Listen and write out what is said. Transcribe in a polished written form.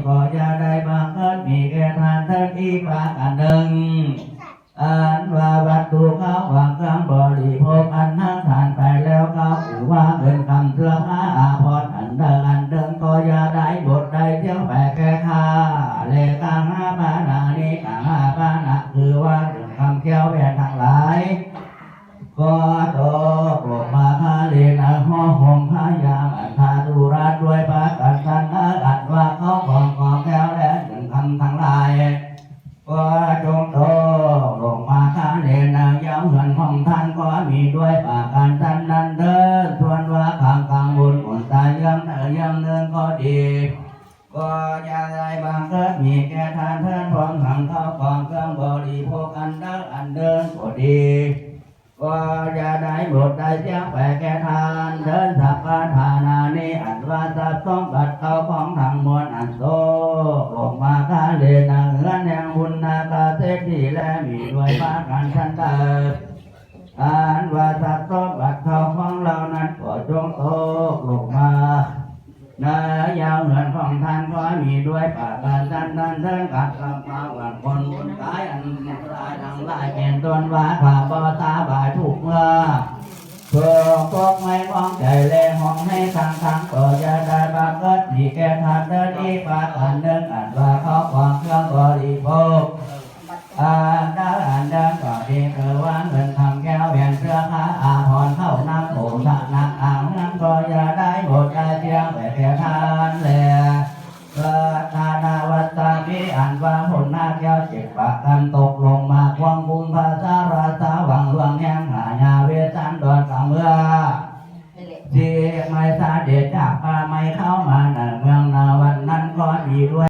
ก็จะได้บังเกิดมีแก่ทานเทิดอีกประการหนึ่งอันว่าวัตถุเขาวางเครื่องบริโภคอันนั่งทานไปแล้วเขาถือว่าเป็นคำเสื่อมอาภรณ์อันเดิมก็จะได้บทได้เที่ยวไปแก่ข้าเลกังหาปานานิกังหาปานะคือว่าถึงคำเที่ยวแหวนทั้งหลายก็โตโปรดมาคาเลนะห้อหงพายามอันทาดุราด้วยปากันทันอันว่าเขาของแก้วและถึงคำทั้งหลายก็จงโตลงมาคาเลนะย้ำเงินของท่านก็มีด้วยปากันทันนั้นเดินส่วนว่าข้างบุญผลตายยังเดินก็ดีก็จะได้บางเกิดมีแก่ทานเทินพร้อมทางเข้าของเครื่องบริโภคอันเดินก็ดีก็จะได้บทได้เจ้าแปแก่ทานเดินสัพพะทานานิอันว่าทรัพย์สมบัติเข้าของทางมวลอันโตลงมาคาเลนะเงินแห่งบุญนาคาเศรษฐีและมีด้วยพากันชันเดิมอันว่าทรัพย์สมบัติเข้าของเรานั้นก็จงตกลงมาเนื้อยาวเงินของท่านก็มีด้วยปากการท่านเดินกัดกับมาวันคนบุญกายอันตรายทั้งหลายเป็นต้นว่าข้าบ่ตาบายถูกเมื่อเพื่อพวกไม่มองใจแลห้องให้ทางก็จะได้บางเกิดมีแก่ทานเดินอีกปากอันเดินอันว่าเขาความเครื่องบริโภคอันเดินก็ดีคือว่าเงินทำแก้วแหวนเสื้อผ้าอาภรณ์เข้าน้ำโขงสะนักอ่างนั้นก็จะได้หมดได้เชียงแต่แก่ทานแลเกิดนานาวัตตามิอันว่าผลหน้าแก้วเจ็บปากกันตกลงมาควงบุญภาษาราษาหวังหลวงแห่งหายาเวสันดอนกังเมื่อที่ไม่สาเดชจากพาไม่เข้ามาในเมืองนาวันนั้นก็ดีด้วย